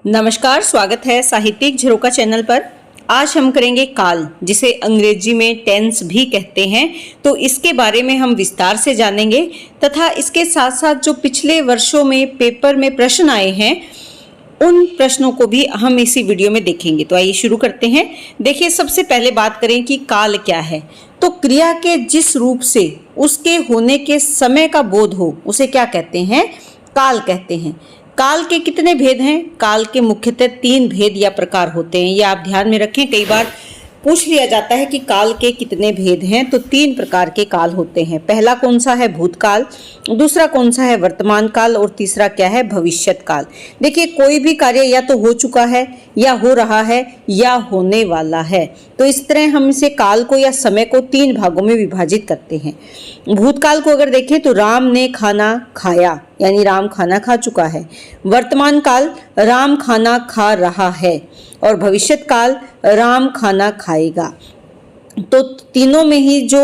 नमस्कार, स्वागत है साहित्यिक झरोका चैनल पर। आज हम करेंगे काल, जिसे अंग्रेजी में टेंस भी कहते हैं। तो इसके बारे में हम विस्तार से जानेंगे तथा इसके साथ साथ जो पिछले वर्षों में पेपर में प्रश्न आए हैं उन प्रश्नों को भी हम इसी वीडियो में देखेंगे। तो आइए शुरू करते हैं। देखिए, सबसे पहले बात करें कि काल क्या है। तो क्रिया के जिस रूप से उसके होने के समय का बोध हो उसे क्या कहते हैं? काल कहते हैं। काल के कितने भेद हैं? काल के मुख्यतः 3 भेद या प्रकार होते हैं। ये आप ध्यान में रखें, कई बार पूछ लिया जाता है कि काल के कितने भेद हैं। तो 3 प्रकार के काल होते हैं। पहला कौन सा है? भूतकाल। दूसरा कौन सा है? वर्तमान काल। और तीसरा क्या है? भविष्यत काल। देखिए, कोई भी कार्य या तो हो चुका है, या हो रहा है, या होने वाला है। तो इस तरह हम इसे काल को या समय को 3 भागों में विभाजित करते हैं। भूतकाल को अगर देखें तो राम ने खाना खाया, यानी राम खाना खा चुका है। वर्तमान काल, राम खाना खा रहा है। और भविष्यत काल, राम खाना खाएगा। तो तीनों में ही जो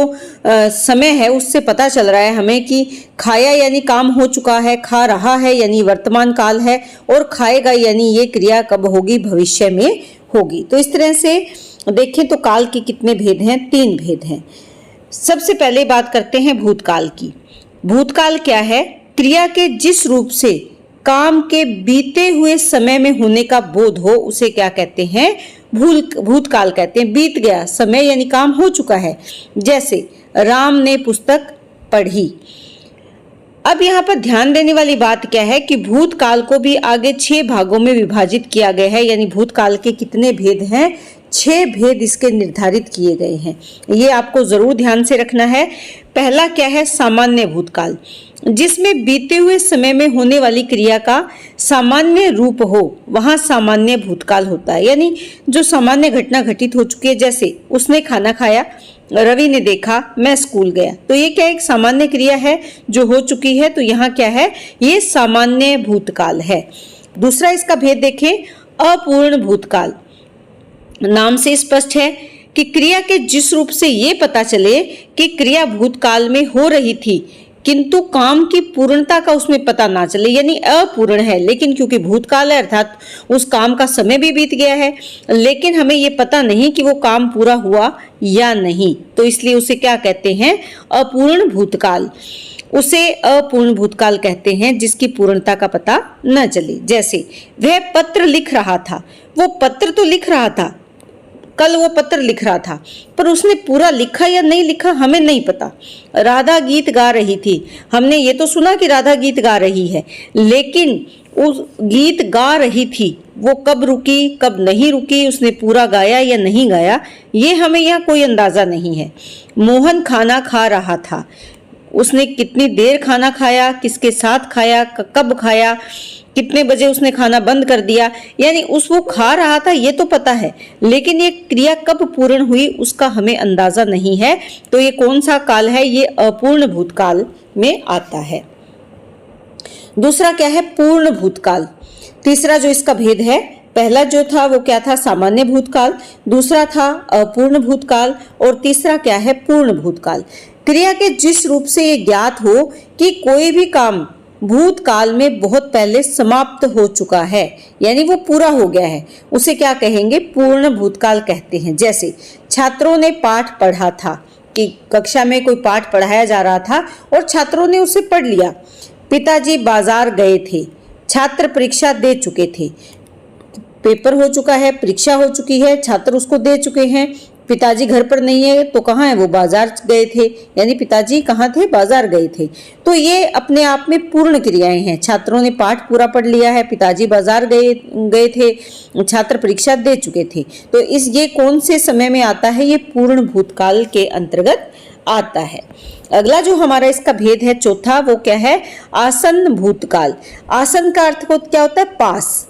समय है उससे पता चल रहा है हमें कि खाया यानी काम हो चुका है, खा रहा है यानी वर्तमान काल है, और खाएगा यानी ये क्रिया कब होगी? भविष्य में होगी। तो इस तरह से देखें तो काल के कितने भेद हैं? 3 भेद हैं। सबसे पहले बात करते हैं भूतकाल की। भूतकाल क्या है? क्रिया के जिस रूप से काम के बीते हुए समय में होने का बोध हो उसे क्या कहते हैं? भूतकाल कहते हैं। बीत गया समय यानी काम हो चुका है। जैसे राम ने पुस्तक पढ़ी। अब यहाँ पर ध्यान देने वाली बात क्या है कि भूतकाल को भी आगे 6 भागों में विभाजित किया गया है। यानी भूतकाल के कितने भेद हैं? 6 भेद इसके निर्धारित किए गए हैं। ये आपको जरूर ध्यान से रखना है। पहला क्या है? सामान्य भूतकाल, जिसमें बीते हुए समय में होने वाली क्रिया का सामान्य रूप हो, वहां सामान्य भूतकाल होता है। यानी जो सामान्य घटना घटित हो चुकी है, जैसे उसने खाना खाया, रवि ने देखा, मैं स्कूल गया। तो ये क्या? एक सामान्य क्रिया है जो हो चुकी है। तो यहाँ क्या है? ये सामान्य भूतकाल है। दूसरा इसका भेद देखें, अपूर्ण भूतकाल। नाम से स्पष्ट है कि क्रिया के जिस रूप से ये पता चले कि क्रिया भूतकाल में हो रही थी, किंतु काम की पूर्णता का उसमें पता ना चले, यानी अपूर्ण है। लेकिन क्योंकि भूतकाल है अर्थात उस काम का समय भी बीत गया है, लेकिन हमें ये पता नहीं कि वो काम पूरा हुआ या नहीं। तो इसलिए उसे क्या कहते हैं? अपूर्ण भूतकाल। उसे अपूर्ण भूतकाल कहते हैं जिसकी पूर्णता का पता न चले। जैसे वह पत्र लिख रहा था। वो पत्र तो लिख रहा था, कल वो पत्र लिख रहा था, पर उसने पूरा लिखा या नहीं लिखा हमें नहीं पता। राधा गीत गा रही थी। हमने ये तो सुना कि राधा गीत गा रही है, लेकिन उस गीत गा रही थी वो कब रुकी, कब नहीं रुकी, उसने पूरा गाया या नहीं गाया, ये हमें यहाँ कोई अंदाजा नहीं है। मोहन खाना खा रहा था। उसने कितनी देर खाना खाया, किसके साथ खाया, कब खाया, कितने बजे उसने खाना बंद कर दिया, यानी वो खा रहा था ये तो पता है, लेकिन ये क्रिया कब पूर्ण हुई उसका हमें अंदाजा नहीं है। तो ये कौन सा काल है? ये अपूर्ण भूतकाल में आता है। दूसरा क्या है? पूर्ण भूतकाल। तीसरा जो इसका भेद है, पहला जो था वो क्या था? सामान्य भूतकाल। दूसरा था अपूर्ण भूतकाल। और तीसरा क्या है? पूर्ण भूतकाल। क्रिया के जिस रूप से ये ज्ञात हो कि कोई भी काम भूतकाल में बहुत पहले समाप्त हो चुका है, यानी वो पूरा हो गया है, उसे क्या कहेंगे? पूर्ण भूतकाल कहते हैं। जैसे छात्रों ने पाठ पढ़ा था, कि कक्षा में कोई पाठ पढ़ाया जा रहा था और छात्रों ने उसे पढ़ लिया। पिताजी बाजार गए थे। छात्र परीक्षा दे चुके थे। पेपर हो चुका है, परीक्षा हो चुकी है, छात्र उसको दे चुके हैं। पिताजी घर पर नहीं है तो कहाँ है? वो बाजार गए थे, यानी पिताजी कहाँ थे? बाजार गए थे। तो ये अपने आप में पूर्ण क्रियाएं हैं। छात्रों ने पाठ पूरा पढ़ लिया है, पिताजी बाजार गए थे, छात्र परीक्षा दे चुके थे। तो ये कौन से समय में आता है? ये पूर्ण भूतकाल के अंतर्गत आता है। अगला जो हमारा इसका भेद है चौथा, वो क्या है? आसन्न भूतकाल। आसन्न का अर्थ क्या होता है? पास।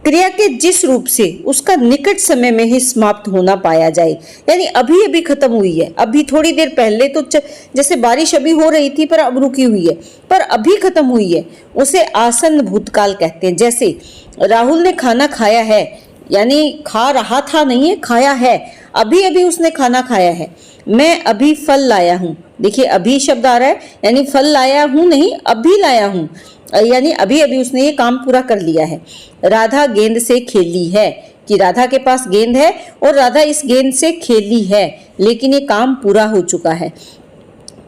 क्रिया के जिस रूप से उसका निकट समय में ही समाप्त होना पाया जाए, यानी अभी अभी खत्म हुई है, अभी थोड़ी देर पहले तो जैसे बारिश अभी हो रही थी पर अब रुकी हुई है, पर अभी खत्म हुई है, उसे आसन्न भूतकाल कहते हैं। जैसे राहुल ने खाना खाया है, यानी खा रहा था नहीं है, खाया है, अभी अभी उसने खाना खाया है। मैं अभी फल लाया हूँ। देखिए अभी शब्द आ रहा है, यानी फल लाया हूँ नहीं, अभी लाया हूँ, यानी अभी अभी उसने ये काम पूरा कर लिया है। राधा गेंद से खेली है, कि राधा के पास गेंद है और राधा इस गेंद से खेली है, लेकिन ये काम पूरा हो चुका है,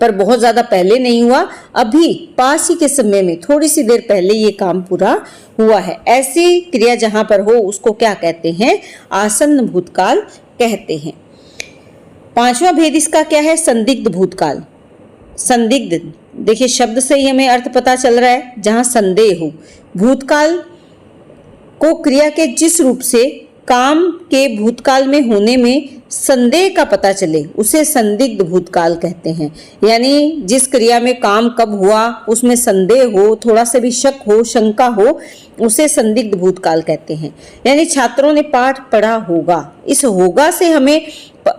पर बहुत ज्यादा पहले नहीं हुआ, अभी पास ही के समय में थोड़ी सी देर पहले ये काम पूरा हुआ है। ऐसी क्रिया जहां पर हो उसको क्या कहते हैं? आसन्न भूतकाल कहते हैं। पांचवा भेद इसका क्या है? संदिग्ध भूतकाल। संदिग्ध, देखिए शब्द से ही हमें अर्थ पता चल रहा है, जहां संदेह हो। भूतकाल को क्रिया के जिस रूप से काम के भूतकाल में होने में संदेह का पता चले उसे संदिग्ध भूतकाल कहते हैं। यानी जिस क्रिया में काम कब हुआ उसमें संदेह हो, थोड़ा सा भी शक हो, शंका हो, उसे संदिग्ध भूतकाल कहते हैं। यानी छात्रों ने पाठ पढ़ा होगा, इस होगा से हमें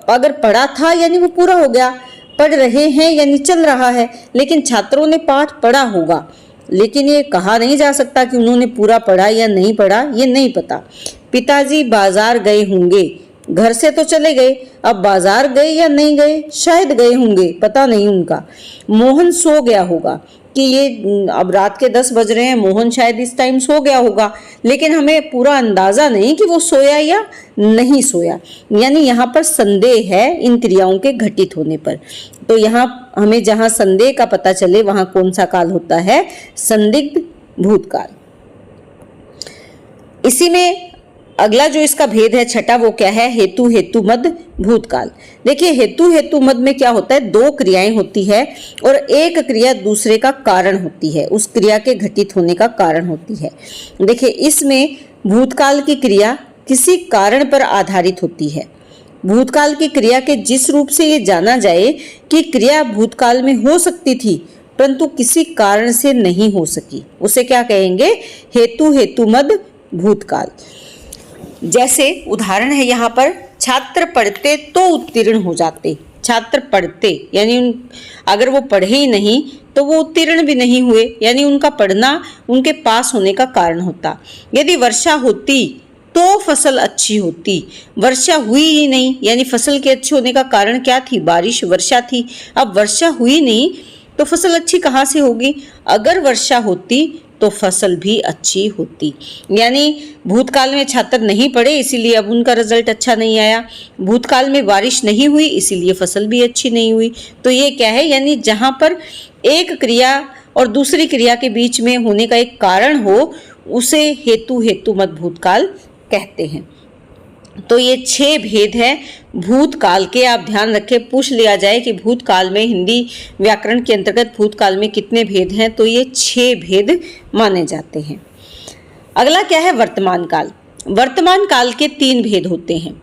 अगर पढ़ा था यानी वो पूरा हो गया, पढ़ रहे हैं यानी चल रहा है, लेकिन छात्रों ने पाठ पढ़ा होगा, लेकिन ये कहा नहीं जा सकता कि उन्होंने पूरा पढ़ा या नहीं पढ़ा, ये नहीं पता। पिताजी बाजार गए होंगे, घर से तो चले गए, अब बाजार गए या नहीं गए, शायद गए होंगे, पता नहीं उनका। मोहन सो गया होगा, कि ये अब रात के 10 बज रहे हैं, मोहन शायद इस टाइम सो गया होगा, लेकिन हमें पूरा अंदाजा नहीं कि वो सोया या नहीं सोया। यानी यहाँ पर संदेह है इन क्रियाओं के घटित होने पर। तो यहाँ हमें जहाँ संदेह का पता चले वहां कौन सा काल होता है? संदिग्ध भूतकाल। इसी में अगला जो इसका भेद है छठा, वो क्या है? हेतु हेतु मद भूतकाल। देखिए हेतु हेतु मद में क्या होता है? दो क्रियाएं होती है और एक क्रिया दूसरे का कारण होती है, उस क्रिया के घटित होने का कारण होती है। देखिए इसमें भूतकाल की क्रिया किसी कारण पर आधारित होती है। भूतकाल की क्रिया के जिस रूप से ये जाना जाए कि क्रिया भूतकाल में हो सकती थी परंतु किसी कारण से नहीं हो सकी, उसे क्या कहेंगे? हेतु हेतु मद भूतकाल। जैसे उदाहरण है यहाँ पर, छात्र पढ़ते तो उत्तीर्ण हो जाते। छात्र पढ़ते यानी अगर वो पढ़े ही नहीं तो वो उत्तीर्ण भी नहीं हुए, यानी उनका पढ़ना उनके पास होने का कारण होता। यदि वर्षा होती तो फसल अच्छी होती, वर्षा हुई ही नहीं, यानी फसल के अच्छे होने का कारण क्या थी? बारिश, वर्षा थी। अब वर्षा हुई नहीं तो फसल अच्छी कहाँ से होगी? अगर वर्षा होती तो फसल भी अच्छी होती। यानी भूतकाल में छात्र नहीं पढ़े इसीलिए अब उनका रिजल्ट अच्छा नहीं आया, भूतकाल में बारिश नहीं हुई इसीलिए फसल भी अच्छी नहीं हुई। तो ये क्या है? यानी जहां पर एक क्रिया और दूसरी क्रिया के बीच में होने का एक कारण हो उसे हेतु हेतु मद भूतकाल कहते हैं। तो ये 6 भेद है भूतकाल के। आप ध्यान रखें, पूछ लिया जाए कि भूतकाल में हिंदी व्याकरण के अंतर्गत भूतकाल में कितने भेद हैं, तो ये 6 भेद माने जाते हैं। अगला क्या है? वर्तमान काल। वर्तमान काल के 3 भेद होते हैं,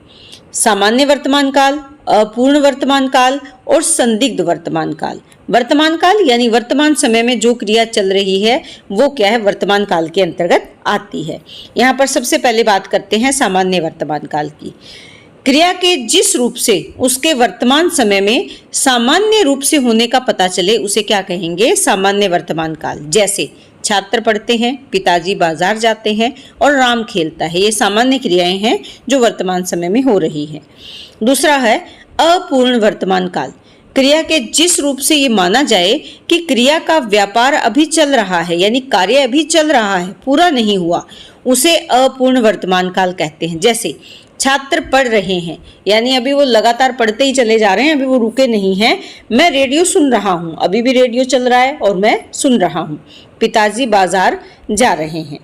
सामान्य वर्तमान काल, अपूर्ण वर्तमान काल और संदिग्ध वर्तमान काल। वर्तमान काल यानी वर्तमान समय में जो क्रिया चल रही है वो क्या है? वर्तमान काल के अंतर्गत आती है। यहाँ पर सबसे पहले बात करते हैं सामान्य वर्तमान काल की। क्रिया के जिस रूप से उसके वर्तमान समय में सामान्य रूप से होने का पता चले उसे क्या कहेंगे? सामान्य वर्तमान काल। जैसे छात्र पढ़ते हैं, पिताजी बाजार जाते हैं और राम खेलता है, ये सामान्य क्रियाएं हैं जो वर्तमान समय में हो रही हैं। दूसरा है अपूर्ण वर्तमान काल। क्रिया के जिस रूप से ये माना जाए कि क्रिया का व्यापार अभी चल रहा है, यानी कार्य अभी चल रहा है, पूरा नहीं हुआ, उसे अपूर्ण वर्तमान काल कहते हैं। जैसे छात्र पढ़ रहे हैं, यानी अभी वो लगातार पढ़ते ही चले जा रहे हैं, अभी वो रुके नहीं हैं। मैं रेडियो सुन रहा हूँ, अभी भी रेडियो चल रहा है और मैं सुन रहा हूँ। पिताजी बाजार जा रहे हैं।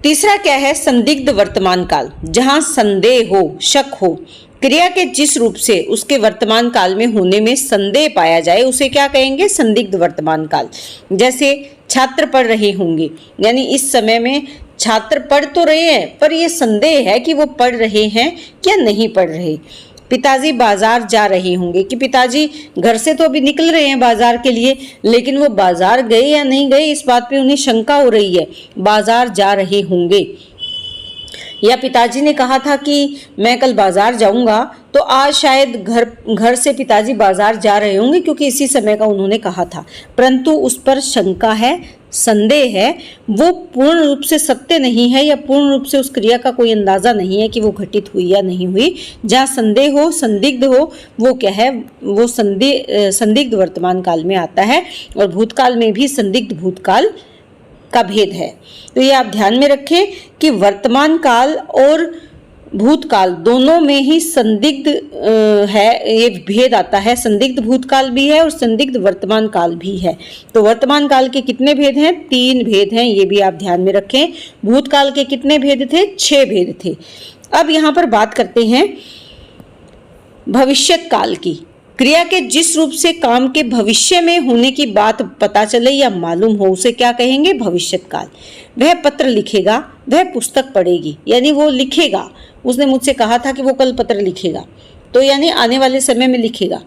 तीसरा क्या है? संदिग्ध वर्तमान काल। जहां संदेह हो, शक हो, क्रिया के जिस रूप से उसके वर्तमान काल में होने में संदेह पाया जाए उसे क्या कहेंगे? संदिग्ध वर्तमान काल। जैसे छात्र पढ़ रहे होंगे, यानी इस समय में छात्र पढ़ तो रहे हैं पर यह संदेह है कि वो पढ़ रहे हैं क्या नहीं पढ़ रहे। पिताजी बाजार जा रहे होंगे, कि पिताजी घर से तो अभी निकल रहे हैं बाजार के लिए, लेकिन वो बाजार गए या नहीं गए इस बात पे उन्हें शंका हो रही है, बाजार जा रहे होंगे। या पिताजी ने कहा था कि मैं कल बाजार जाऊंगा, तो आज शायद घर से पिताजी बाजार जा रहे होंगे क्योंकि इसी समय का उन्होंने कहा था, परंतु उस पर शंका है, संदेह है वो पूर्ण रूप से सत्य नहीं है या पूर्ण रूप से उस क्रिया का कोई अंदाजा नहीं है कि वो घटित हुई या नहीं हुई। जहाँ संदेह हो, संदिग्ध हो, वो क्या है, वो संदिग्ध वर्तमान काल में आता है और भूतकाल में भी संदिग्ध भूतकाल का भेद है। तो ये आप ध्यान में रखें कि वर्तमान काल और भूतकाल दोनों में ही संदिग्ध है, ये भेद आता है। संदिग्ध भूतकाल भी है और संदिग्ध वर्तमान काल भी है। तो वर्तमान काल के कितने भेद हैं? 3 भेद हैं, ये भी आप ध्यान में रखें। भूतकाल के कितने भेद थे? 6 भेद थे। अब यहाँ पर बात करते हैं भविष्यत काल की। क्रिया के जिस रूप से काम के भविष्य में होने की बात पता चले या मालूम हो उसे क्या कहेंगे? भविष्यत काल। वह पत्र लिखेगा, वह पुस्तक पढ़ेगी, यानी वो लिखेगा। उसने मुझसे कहा था कि वो कल पत्र लिखेगा, तो यानी आने वाले समय में लिखेगा।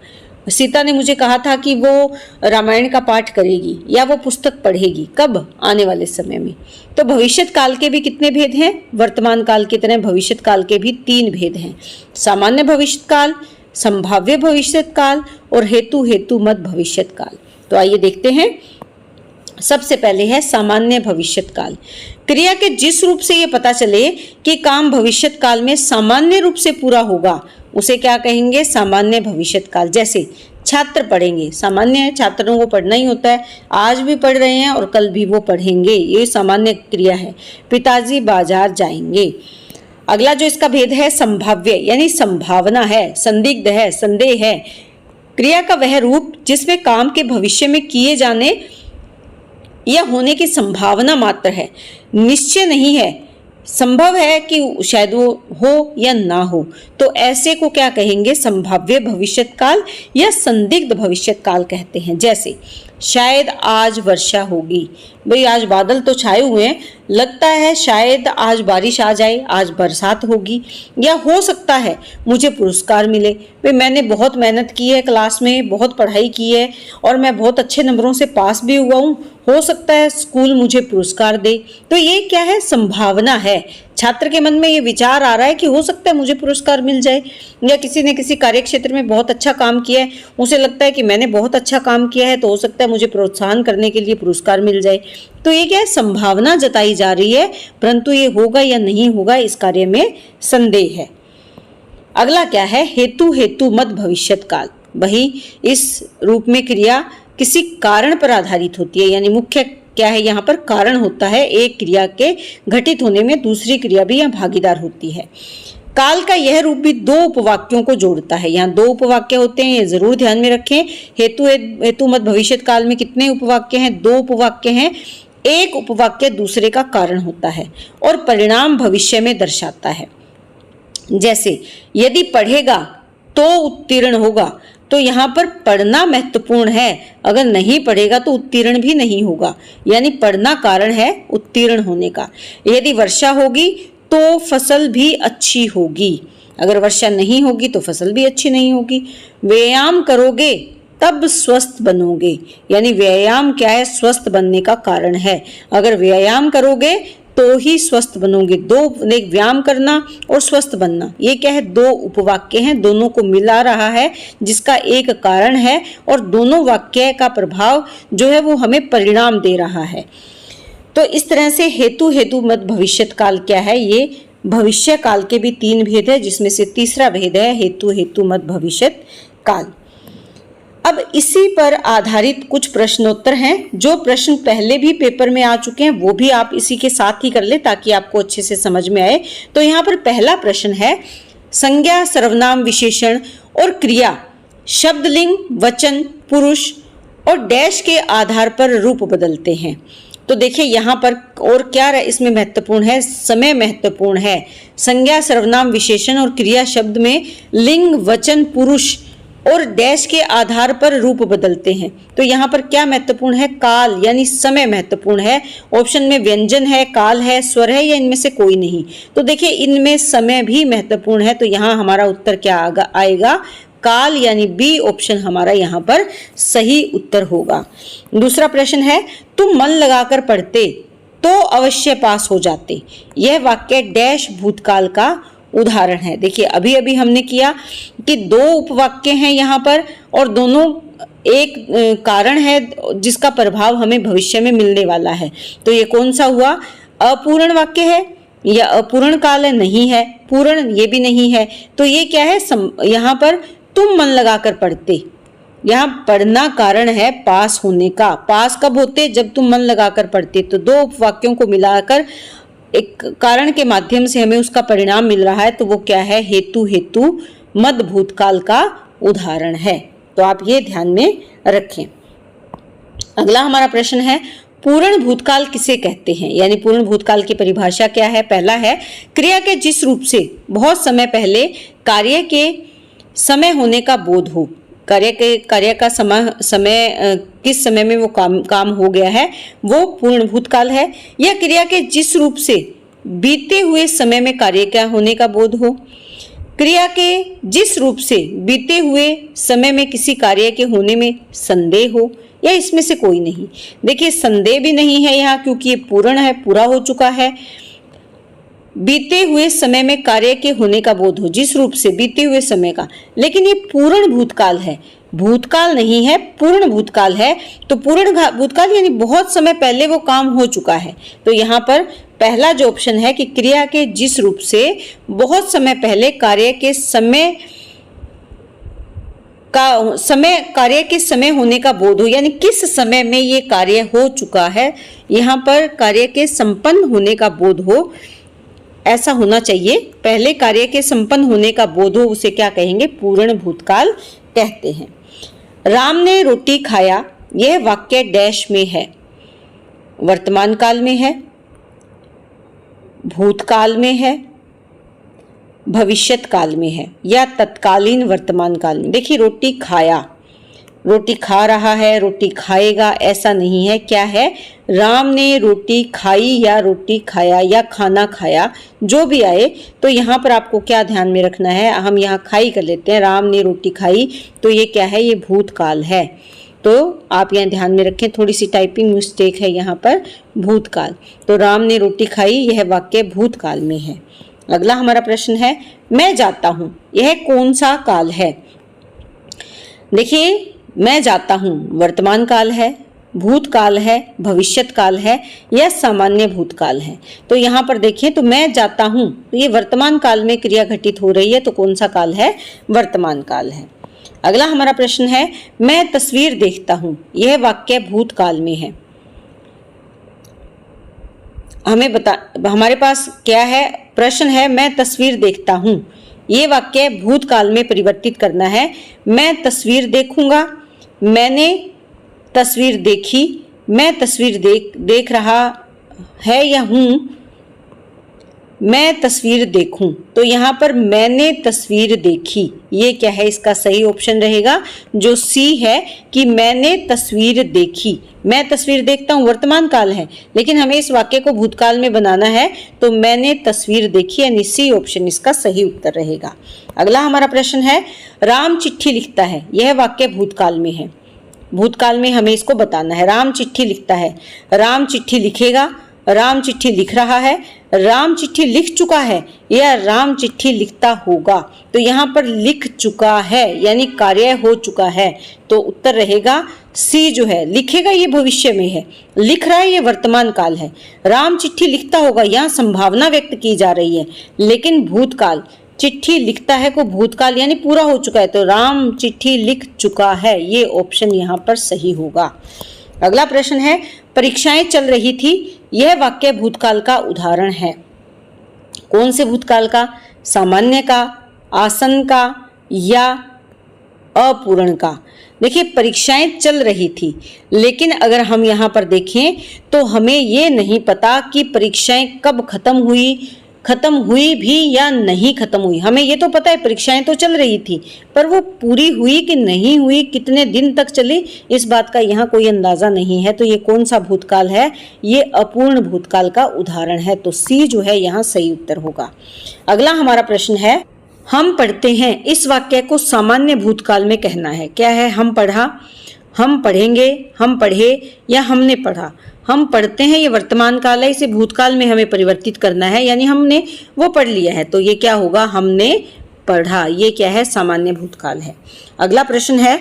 सीता ने मुझे कहा था कि वो रामायण का पाठ करेगी या वो पुस्तक पढ़ेगी, कब? आने वाले समय में। तो भविष्यत काल के भी कितने भेद हैं? वर्तमान काल की तरह भविष्यत काल के भी 3 भेद हैं। सामान्य भविष्यत काल, संभाव्य भविष्यत काल और हेतु मत भविष्यत काल। तो आइए देखते हैं। सबसे पहले है सामान्य भविष्यत काल। क्रिया के जिस रूप से ये पता चले कि काम भविष्यत काल में सामान्य रूप से पूरा होगा उसे क्या कहेंगे? सामान्य भविष्यत काल। जैसे छात्र पढ़ेंगे, सामान्य है, छात्रों को पढ़ना ही होता है, आज भी पढ़ रहे हैं और कल भी वो पढ़ेंगे, ये सामान्य क्रिया है। पिताजी बाजार जाएंगे। अगला जो इसका भेद है संभाव्य, यानी संभावना है, संदिग्ध है, संदेह है। क्रिया का वह रूप जिसमें काम के भविष्य में किए जाने या होने की संभावना मात्र है, निश्चय नहीं है, संभव है कि शायद वो हो या ना हो। तो ऐसे को क्या कहेंगे? संभाव्य भविष्यत काल या संदिग्ध भविष्यत काल कहते हैं। जैसे शायद आज वर्षा होगी। भाई आज बादल तो छाए हुए हैं, लगता है शायद आज बारिश आ जाए, आज बरसात होगी। या हो सकता है मुझे पुरस्कार मिले। भाई मैंने बहुत मेहनत की है, क्लास में बहुत पढ़ाई की है और मैं बहुत अच्छे नंबरों से पास भी हुआ हूँ, हो सकता है स्कूल मुझे पुरस्कार दे। तो ये क्या है? संभावना है। छात्र के मन में ये विचार आ रहा है कि हो सकता है मुझे पुरस्कार मिल जाए। या किसी ने किसी कार्य क्षेत्र में बहुत अच्छा काम किया है, उसे लगता है कि मैंने बहुत अच्छा काम किया है तो हो सकता है मुझे प्रोत्साहन करने के लिए पुरस्कार मिल जाए। तो ये क्या है? संभावना जताई जा रही है, परंतु ये होगा या नहीं होगा इस कार्य में संदेह है। अगला क्या है? हेतु मत भविष्यत काल। वही इस रूप में क्रिया किसी कारण पर आधारित होती है, यानी मुख्य क्या है यहाँ पर? कारण होता है। एक क्रिया के घटित होने में दूसरी क्रिया भी यहाँ भागीदार होती है। काल का यह रूप भी 2 उपवाक्यों को जोड़ता है। यहाँ 2 उपवाक्य होते हैं, ये जरूर ध्यान में रखें। हेतु मत भविष्यत काल में कितने उपवाक्य हैं? 2 उपवाक्य हैं। एक उपवाक्य दूसरे का कारण होता है और परिणाम भविष्य में दर्शाता है। जैसे यदि पढ़ेगा तो उत्तीर्ण होगा, तो यहाँ पर पढ़ना महत्वपूर्ण है। अगर नहीं पढ़ेगा तो उत्तीर्ण भी नहीं होगा, यानी पढ़ना कारण है उत्तीर्ण होने का। यदि वर्षा होगी तो फसल भी अच्छी होगी, अगर वर्षा नहीं होगी तो फसल भी अच्छी नहीं होगी। व्यायाम करोगे तब स्वस्थ बनोगे, यानी व्यायाम क्या है? स्वस्थ बनने का कारण है। अगर व्यायाम करोगे तो ही स्वस्थ बनोगे। 2 व्यायाम करना और स्वस्थ बनना, ये क्या है? 2 उपवाक्य हैं, दोनों को मिला रहा है जिसका एक कारण है और दोनों वाक्य का प्रभाव जो है वो हमें परिणाम दे रहा है। तो इस तरह से हेतु मत भविष्यत काल क्या है? ये भविष्य काल के भी 3 भेद है, जिसमें से तीसरा भेद है हेतु मत भविष्यत काल। अब इसी पर आधारित कुछ प्रश्नोत्तर हैं। जो प्रश्न पहले भी पेपर में आ चुके हैं वो भी आप इसी के साथ ही कर ले ताकि आपको अच्छे से समझ में आए। तो यहाँ पर पहला प्रश्न है, संज्ञा, सर्वनाम, विशेषण और क्रिया शब्दलिंग, वचन, पुरुष और डैश के आधार पर रूप बदलते हैं। तो देखिए यहाँ पर और क्या इसमें महत्वपूर्ण है? समय महत्वपूर्ण है। संज्ञा, सर्वनाम, विशेषण और क्रिया शब्द में लिंग, वचन, पुरुष और डैश के आधार पर रूप बदलते हैं। तो यहाँ पर क्या महत्वपूर्ण है? काल, यानी समय महत्वपूर्ण है। ऑप्शन में व्यंजन है, काल है, स्वर है या इनमें से कोई नहीं। तो देखिए इनमें समय भी महत्वपूर्ण है। तो यहाँ हमारा उत्तर क्या आएगा? काल, यानी बी ऑप्शन हमारा यहाँ पर सही उत्तर होगा। दूसरा प्रश्न है, तुम मन लगाकर पढ़ते तो अवश्य पास हो जाते। यह वाक्य डैश भूतकाल का उदाहरण है। देखिए अभी हमने किया कि 2 उपवाक्य हैं यहाँ पर और दोनों एक कारण है जिसका प्रभाव हमें भविष्य में मिलने वाला है। तो ये कौन सा हुआ? अपूर्ण वाक्य है या अपूर्ण काल है? नहीं है। पूर्ण ये भी नहीं है। तो ये क्या है? यहाँ पर तुम मन लगाकर पढ़ते, यहाँ पढ़ना कारण है पास होने का। पास कब होते? जब तुम मन लगाकर पढ़ते। तो दो वाक्यों को मिलाकर एक कारण के माध्यम से हमें उसका परिणाम मिल रहा है। तो वो क्या है? हेतु हेतु मद भूतकाल का उदाहरण है। तो आप ये ध्यान में रखें। अगला हमारा प्रश्न है, पूर्ण भूतकाल किसे कहते हैं? यानी पूर्ण भूतकाल की परिभाषा क्या है? पहला है, क्रिया के जिस रूप से बहुत समय पहले कार्य के समय होने का बोध हो। कार्य का समय किस समय में वो काम हो गया है, वो पूर्ण भूतकाल है। या क्रिया के जिस रूप से बीते हुए समय में कार्य का होने का बोध हो। क्रिया के जिस रूप से बीते हुए समय में किसी कार्य के होने में संदेह हो, या इसमें से कोई नहीं। देखिए, संदेह भी नहीं है यहाँ, क्योंकि ये पूर्ण है, पूरा हो चुका है। बीते हुए समय में कार्य के होने का बोध हो, जिस रूप से बीते हुए समय का, लेकिन ये पूर्ण भूतकाल है, भूतकाल नहीं है, पूर्ण भूतकाल है। तो पूर्ण भूतकाल यानी बहुत समय पहले वो काम हो चुका है। तो यहाँ पर पहला जो ऑप्शन है कि क्रिया के जिस रूप से बहुत समय पहले कार्य के समय होने का बोध हो, यानी किस समय में ये कार्य हो चुका है, यहाँ पर कार्य के संपन्न होने का बोध हो, ऐसा होना चाहिए। पहले कार्य के संपन्न होने का बोध हो, उसे क्या कहेंगे? पूर्ण भूतकाल कहते हैं। राम ने रोटी खाया, यह वाक्य डैश में है? वर्तमान काल में है, भूतकाल में है, भविष्यत काल में है, या तत्कालीन वर्तमान काल में? देखिए, रोटी खाया, रोटी खा रहा है, रोटी खाएगा, ऐसा नहीं है। क्या है? राम ने रोटी खाई या रोटी खाया या खाना खाया, जो भी आए। तो यहाँ पर आपको क्या ध्यान में रखना है? हम यहाँ खाई कर लेते हैं, राम ने रोटी खाई, तो ये क्या है? ये भूतकाल है। तो आप यहाँ ध्यान में रखें, थोड़ी सी टाइपिंग मिस्टेक है यहाँ पर, भूतकाल। तो राम ने रोटी खाई, यह वाक्य भूतकाल में है। अगला हमारा प्रश्न है, मैं जाता हूँ, यह कौन सा काल है? देखिए, मैं जाता हूँ वर्तमान काल है, भूतकाल है, भविष्यत काल है, या सामान्य भूतकाल है? तो यहाँ पर देखिए, तो मैं जाता हूँ, तो ये वर्तमान काल में क्रिया घटित हो रही है। तो कौन सा काल है? वर्तमान काल है। अगला हमारा प्रश्न है, मैं तस्वीर देखता हूँ, यह वाक्य भूतकाल में है। हमारे पास क्या है? प्रश्न है, मैं तस्वीर देखता हूँ, ये वाक्य भूतकाल में परिवर्तित करना है। मैं तस्वीर देखूंगा, मैंने तस्वीर देखी, मैं तस्वीर देख रहा है या हूँ, मैं तस्वीर देखूं। तो यहाँ पर मैंने तस्वीर देखी, ये क्या है? इसका सही ऑप्शन रहेगा जो सी है कि मैंने तस्वीर देखी। मैं तस्वीर देखता हूँ वर्तमान काल है, लेकिन हमें इस वाक्य को भूतकाल में बनाना है। तो मैंने तस्वीर देखी, यानी सी ऑप्शन इसका सही उत्तर रहेगा। अगला हमारा प्रश्न है, राम चिट्ठी लिखता है, यह वाक्य भूतकाल में है। भूतकाल में हमें इसको बताना है। राम चिट्ठी लिखता है, राम चिट्ठी लिखेगा, राम चिट्ठी लिख रहा है, राम चिट्ठी लिख चुका है, या राम चिट्ठी लिखता होगा। तो यहाँ पर लिख चुका है, यानी कार्य हो चुका है। तो उत्तर रहेगा सी जो है। लिखेगा ये भविष्य में है, लिख रहा है ये वर्तमान काल है। राम चिट्ठी लिखता होगा, यहाँ संभावना व्यक्त की जा रही है, लेकिन भूतकाल, चिट्ठी लिखता है को भूतकाल यानी पूरा हो चुका है। तो राम चिट्ठी लिख चुका है, ये ऑप्शन यहाँ पर सही होगा। अगला प्रश्न है, परीक्षाएं चल रही थी, यह वाक्य भूतकाल का उदाहरण है। कौन से भूतकाल का? सामान्य का, आसन्न का, या अपूर्ण का? देखिए, परीक्षाएं चल रही थी, लेकिन अगर हम यहाँ पर देखें तो हमें ये नहीं पता कि परीक्षाएं कब खत्म हुई भी या नहीं खत्म हुई। हमें ये तो पता है परीक्षाएं तो चल रही थी, पर वो पूरी हुई कि नहीं हुई, कितने दिन तक चली, इस बात का यहाँ कोई अंदाजा नहीं है। तो ये कौन सा भूतकाल है? ये अपूर्ण भूतकाल का उदाहरण है। तो सी जो है यहाँ सही उत्तर होगा। अगला हमारा प्रश्न है, हम पढ़ते हैं, इस वाक्य को सामान्य भूतकाल में कहना है। क्या है? हम पढ़ा, हम पढ़ेंगे, हम पढ़े, या हमने पढ़ा। हम पढ़ते हैं ये वर्तमान काल है, इसे भूतकाल में हमें परिवर्तित करना है, यानी हमने वो पढ़ लिया है। तो ये क्या होगा? हमने पढ़ा। ये क्या है? सामान्य भूतकाल है। अगला प्रश्न है,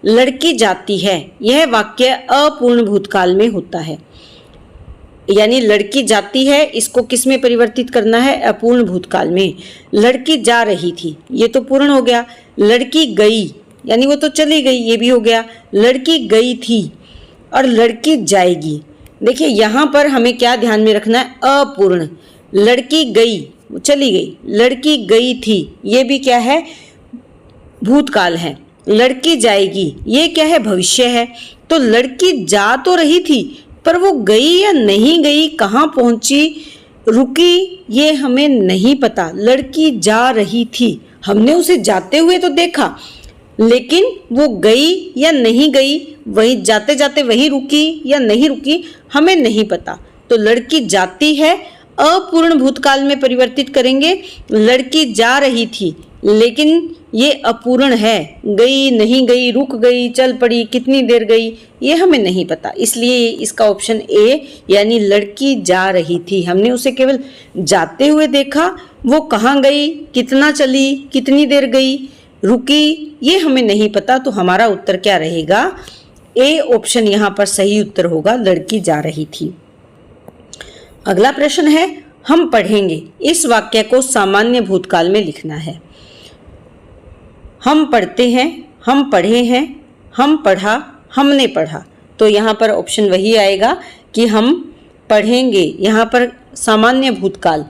लड़की जाती है, यह वाक्य अपूर्ण भूतकाल में होता है। यानी लड़की जाती है, इसको किस में परिवर्तित करना है? अपूर्ण भूतकाल में। लड़की जा रही थी, ये तो पूर्ण हो गया। लड़की गई, यानी वो तो चली गई, ये भी हो गया। लड़की गई थी और लड़की जाएगी। देखिए यहाँ पर हमें क्या ध्यान में रखना है? अपूर्ण। लड़की गई, चली गई। लड़की गई थी, ये भी क्या है? भूतकाल है। लड़की जाएगी, ये क्या है? भविष्य है। तो लड़की जा तो रही थी, पर वो गई या नहीं गई, कहाँ पहुंची, रुकी, ये हमें नहीं पता। लड़की जा रही थी, हमने उसे जाते हुए तो देखा, लेकिन वो गई या नहीं गई, वही जाते जाते वही रुकी या नहीं रुकी, हमें नहीं पता। तो लड़की जाती है, अपूर्ण भूतकाल में परिवर्तित करेंगे। लड़की जा रही थी, लेकिन ये अपूर्ण है। गई, नहीं गई, रुक गई, चल पड़ी, कितनी देर गई, ये हमें नहीं पता। इसलिए इसका ऑप्शन ए, यानी लड़की जा रही थी, हमने उसे केवल जाते हुए देखा। वो कहाँ गई, कितना चली, कितनी देर गई, रुकी, ये हमें नहीं पता। तो हमारा उत्तर क्या रहेगा? ए ऑप्शन यहाँ पर सही उत्तर होगा, लड़की जा रही थी। अगला प्रश्न है, हम पढ़ेंगे। इस वाक्य को सामान्य भूतकाल में लिखना है। हम पढ़ते हैं, हम पढ़े हैं, हम पढ़ा, हमने पढ़ा। तो यहाँ पर ऑप्शन वही आएगा कि हम पढ़ेंगे। यहाँ पर सामान्य भूतकाल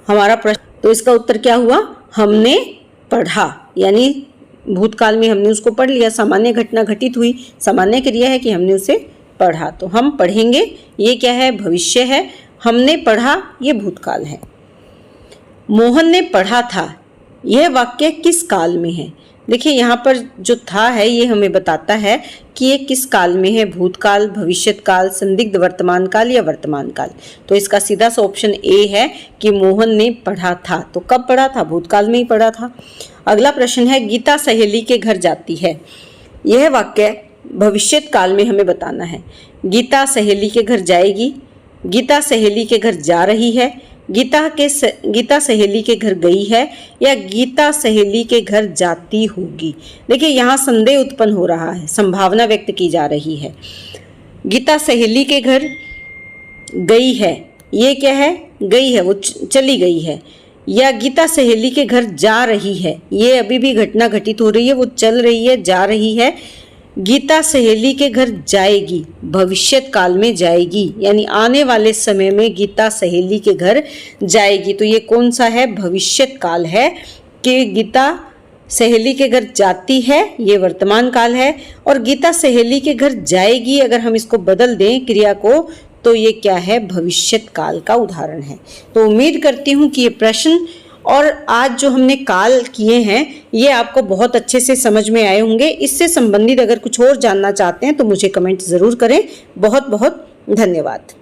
हमारा प्रश्न, तो इसका उत्तर क्या हुआ? हमने पढ़ा, यानी भूतकाल में हमने उसको पढ़ लिया। सामान्य घटना घटित हुई, सामान्य क्रिया है कि हमने उसे पढ़ा। तो हम पढ़ेंगे, ये क्या है? भविष्य है। हमने पढ़ा, ये भूतकाल है। मोहन ने पढ़ा था, यह वाक्य किस काल में है? देखिए यहाँ पर जो था है, ये हमें बताता है कि ये किस काल में है। भूतकाल, भविष्यत काल, संदिग्ध वर्तमान काल या वर्तमान काल। तो इसका सीधा सा ऑप्शन ए है कि मोहन ने पढ़ा था। तो कब पढ़ा था? भूतकाल में ही पढ़ा था। अगला प्रश्न है, गीता सहेली के घर जाती है। यह वाक्य भविष्यत काल में हमें बताना है। गीता सहेली के घर जाएगी, गीता सहेली के घर जा रही है, गीता सहेली के घर गई है, या गीता सहेली के घर जाती होगी। देखिए यहाँ संदेह उत्पन्न हो रहा है, संभावना व्यक्त की जा रही है। गीता सहेली के घर गई है, ये क्या है? गई है, वो चली गई है। या गीता सहेली के घर जा रही है, ये अभी भी घटना घटित हो रही है, वो चल रही है, जा रही है। गीता सहेली के घर जाएगी, भविष्यत काल में जाएगी, यानी आने वाले समय में गीता सहेली के घर जाएगी। तो ये कौन सा है? भविष्यत काल है कि गीता सहेली के घर जाती है, ये वर्तमान काल है। और गीता सहेली के घर जाएगी, अगर हम इसको बदल दें क्रिया को, तो ये क्या है? भविष्यत काल का उदाहरण है। तो उम्मीद करती हूँ कि ये प्रश्न और आज जो हमने काल किए हैं, ये आपको बहुत अच्छे से समझ में आए होंगे। इससे संबंधित अगर कुछ और जानना चाहते हैं तो मुझे कमेंट ज़रूर करें। बहुत बहुत धन्यवाद।